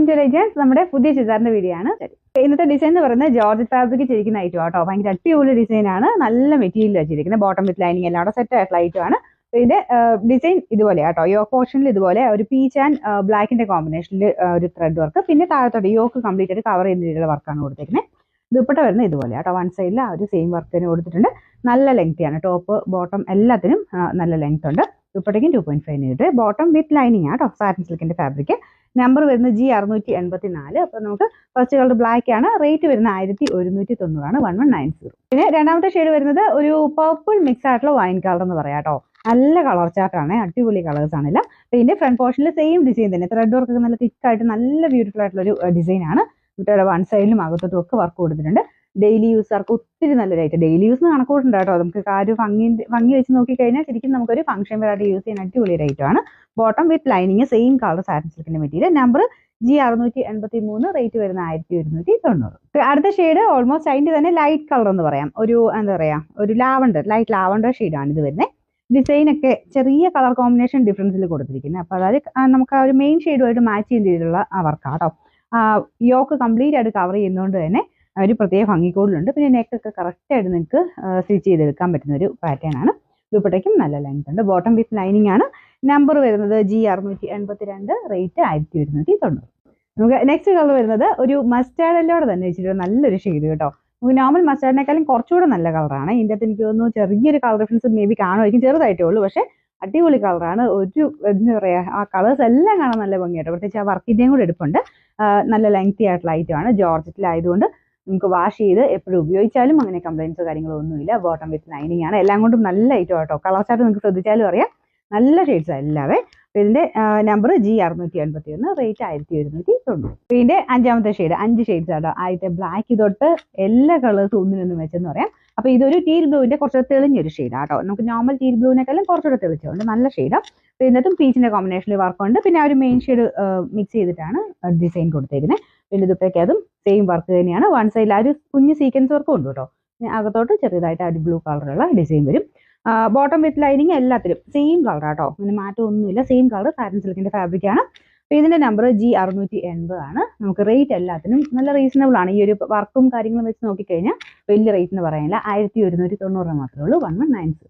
Welcome to ലൈജൻസ്. നമ്മുടെ പുതിയ ചുരിദാറിന്റെ video ആണ്. ഇന്നത്തെ ഡിസൈൻ എന്ന് പറയുന്നത് ജോർജറ്റ് ഫാബ്രിക് ചെയ്തിരിക്കുന്ന ഐറ്റം ആട്ടോ. ഭയങ്കര അടിപൊളി ഡിസൈൻ ആണ്. നല്ല മെറ്റീരിയൽ വെച്ചിരിക്കുന്നത്. ബോട്ടം വിത്ത് ലൈനിങ് എല്ലാം സെറ്റ് ആയിട്ടുള്ള ഐറ്റം ആണ്. ഇതിന്റെ ഡിസൈൻ ഇതുപോലെ ആട്ടോ. യോക്ക് പോർഷനിൽ ഇതുപോലെ ഒരു പീച്ച് ആൻഡ് ബ്ലാക്കിന്റെ കോമ്പിനേഷനിൽ ഒരു ത്രെഡ് വർക്ക്, പിന്നെ താഴത്തോട്ട് യോക്ക് കംപ്ലീറ്റ് ആയിട്ട് കവർ ചെയ്യുന്ന രീതിയിലുള്ള വർക്കാണ് കൊടുത്തിരിക്കുന്നത്. ദുപ്പട്ട വരുന്നത് ഇതുപോലെ ആട്ടോ. വൺ സൈഡിൽ ആ ഒരു സെയിം വർക്ക് തന്നെ കൊടുത്തിട്ടുണ്ട്. നല്ല ലെങ്തിയാണ്. ടോപ്പ് ബോട്ടം എല്ലാത്തിനും നല്ല ലെങ്ത് ഉണ്ട്. ദുപ്പട്ടയ്ക്കും 2.5 നീട്ട്. ബോട്ടം വിത്ത് ലൈനിങ് ആട്ടോ. സാറ്റിൻ സിൽക്കിന്റെ ഫാബ്രിക്. നമ്പർ വരുന്നത് G684. അപ്പോൾ നമുക്ക് ഫസ്റ്റ് കളർ ബ്ലാക്ക് ആണ്. റേറ്റ് വരുന്നത് 1190 ആണ്. 1190. പിന്നെ രണ്ടാമത്തെ ഷെയ്ഡ് വരുന്നത് ഒരു പർപ്പിൾ മിക്സ് ആയിട്ടുള്ള വൈൻ കളർ എന്ന് പറയാം കേട്ടോ. നല്ല കളർ ചാർട്ടാണ്. അടിപൊളി കളേഴ്സ് ആണല്ല. ഇതിന്റെ ഫ്രണ്ട് പോർഷനിൽ സെയിം ഡിസൈൻ തന്നെ. ത്രെഡ് വർക്ക് നല്ല തിക്കായിട്ട് നല്ല ബ്യൂട്ടിഫുൾ ആയിട്ടുള്ള ഒരു ഡിസൈൻ ആണ്. ഇവിടെ വൺ സൈഡിലും അകത്തോട്ടും ഒക്കെ വർക്ക് കൊടുത്തിട്ടുണ്ട്. ഡെയിലി യൂസർക്ക് ഒത്തിരി നല്ലതായിട്ട് ഡെയിലി യൂസ് കണക്കൂട്ടുണ്ട് കേട്ടോ. നമുക്ക് കാര്യം ഭംഗി വെച്ച് നോക്കിക്കഴിഞ്ഞാൽ ശരിക്കും നമുക്കൊരു ഫംഗ്ഷൻ വെറൈറ്റി യൂസ് ചെയ്യാൻ അടിപൊളി ഐറ്റം ആണ്. Bottom with lining same colour satin സിൽക്കിന്റെ മെറ്റീരിയൽ. Number G683. റേറ്റ് വരുന്ന 1190. അടുത്ത ഷെയ്ഡ് ഓൾമോസ്റ്റ് അതിന്റെ തന്നെ ലൈറ്റ് കളർ എന്ന് പറയാം. ഒരു എന്താ പറയാ, ഒരു ലൈറ്റ് ലാവണ്ടർ ഷെയ്ഡാണ് ഇത് വരുന്നത്. ഡിസൈൻ ഒക്കെ ചെറിയ കളർ കോമ്പിനേഷൻ ഡിഫറൻസിൽ കൊടുത്തിരിക്കുന്നത്. അപ്പോൾ അതായത് നമുക്ക് ആ ഒരു മെയിൻ ഷെയ്ഡുമായിട്ട് മാച്ച് ചെയ്യുന്ന രീതിയിലുള്ള ആ വർക്കാട്ടോ. യോക്ക് കംപ്ലീറ്റ് ആയിട്ട് കവർ ചെയ്യുന്നതുകൊണ്ട് തന്നെ ഒരു പ്രത്യേക ഭംഗിക്കോടിലുണ്ട്. പിന്നെ നെക്കൊക്കെ കറക്റ്റ് ആയിട്ട് നിങ്ങൾക്ക് സ്റ്റിച്ച് ചെയ്തെടുക്കാൻ പറ്റുന്ന ഒരു പാറ്റേൺ ആണ്. ദുപ്പട്ടയ്ക്കും നല്ല ലെങ്ത് ഉണ്ട്. ബോട്ടം വിത്ത് ലൈനിങ് ആണ്. നമ്പർ വരുന്നത് G682. റേറ്റ് 1190. നമുക്ക് നെക്സ്റ്റ് കളർ വരുന്നത് ഒരു മസ്റ്റാർഡിലൂടെ തന്നെ വെച്ചിട്ട് നല്ലൊരു ഷെയ്ഡ് കേട്ടോ. നമുക്ക് നോർമൽ മസ്റ്റാർഡിനേക്കാളും കുറച്ചുകൂടെ നല്ല കളറാണ്. ഇതിൻ്റെ അകത്ത് എനിക്ക് തോന്നുന്നു ചെറിയൊരു കളർ ഡിഫറൻസ് മേ ബി കാണുമായിരിക്കും, ചെറുതായിട്ടേ ഉള്ളൂ. പക്ഷേ അടിപൊളി കളറാണ്. ഒരു എന്താ പറയുക, ആ കളേഴ്സ് എല്ലാം കാണാൻ നല്ല ഭംഗിയായിട്ടോ. പ്രത്യേകിച്ച് ആ വർക്കിൻ്റെയും കൂടെ എടുപ്പുണ്ട്. നല്ല ലെങ്തി ആയിട്ടുള്ള ഐറ്റമാണ്. ജോർജറ്റിലായതുകൊണ്ട് നമുക്ക് വാഷ് ചെയ്ത് എപ്പോഴും ഉപയോഗിച്ചാലും അങ്ങനെ കംപ്ലൈൻസോ കാര്യങ്ങളോ ഒന്നുമില്ല. ബോട്ടം വിത്ത് ലൈനിങ് ആണ്. എല്ലാം കൊണ്ടും നല്ല ഐറ്റം ആട്ടോ. കളർ ചാർട്ട് നിങ്ങൾക്ക് ശ്രദ്ധിച്ചാലും അറിയാം, നല്ല ഷെയ്ഡ്സ് എല്ലാവേ. ഇതിന്റെ നമ്പർ G681. റേറ്റ് 1190. ഇതിന്റെ അഞ്ചാമത്തെ ഷെയ്ഡ് 5 ഷെയ്ഡ്സ് ആട്ടോ. ആദ്യത്തെ ബ്ലാക്ക് തൊട്ട് എല്ലാ കളേഴ്സും ഒന്നിനൊന്നും വെച്ചെന്ന് പറയാം. അപ്പോൾ ഇതൊരു ടീൽ ബ്ലൂവിന്റെ കുറച്ച് തെളിഞ്ഞൊരു ഷെയ്ഡ് ആട്ടോ. നമുക്ക് നോർമൽ ടീൽ ബ്ലൂവിനേക്കാളും കുറച്ചുകൂടെ തെളിച്ചുകൊണ്ട് നല്ല ഷെയ്ഡാണ്. ഇതിനകത്തും പീച്ചിന്റെ കോമ്പിനേഷനിൽ വർക്കുണ്ട്. പിന്നെ ആ ഒരു മെയിൻ ഷെയ്ഡ് മിക്സ് ചെയ്തിട്ടാണ് ഡിസൈൻ കൊടുത്തേക്കുന്നത്. പിന്നെ ദുപ്പട്ടയ്ക്ക് അതും സെയിം വർക്ക് തന്നെയാണ്. വൺ സൈഡിൽ ആ ഒരു കുഞ്ഞ് സീക്വൻസ് വർക്കും ഉണ്ട് കേട്ടോ. അകത്തോട്ട് ചെറിയതായിട്ട് ആ ഒരു ബ്ലൂ കളറുള്ള ഡിസൈൻ വരും. ബോട്ടം വിത്ത് ലൈനിങ് എല്ലാത്തിലും സെയിം കളർ ആട്ടോ. അങ്ങനെ മാറ്റമൊന്നുമില്ല. സെയിം കളർ സാറ്റിൻ സിൽക്കിന്റെ ഫാബ്രിക് ആണ്. അപ്പോൾ ഇതിന്റെ നമ്പർ G680 ആണ്. നമുക്ക് റേറ്റ് എല്ലാത്തിനും നല്ല റീസണബിൾ ആണ്. ഈ ഒരു വർക്കും കാര്യങ്ങളും വെച്ച് നോക്കിക്കഴിഞ്ഞാൽ വലിയ റേറ്റ് എന്ന് പറയാനില്ല. 1190 മാത്രമേ ഉള്ളൂ. 1190.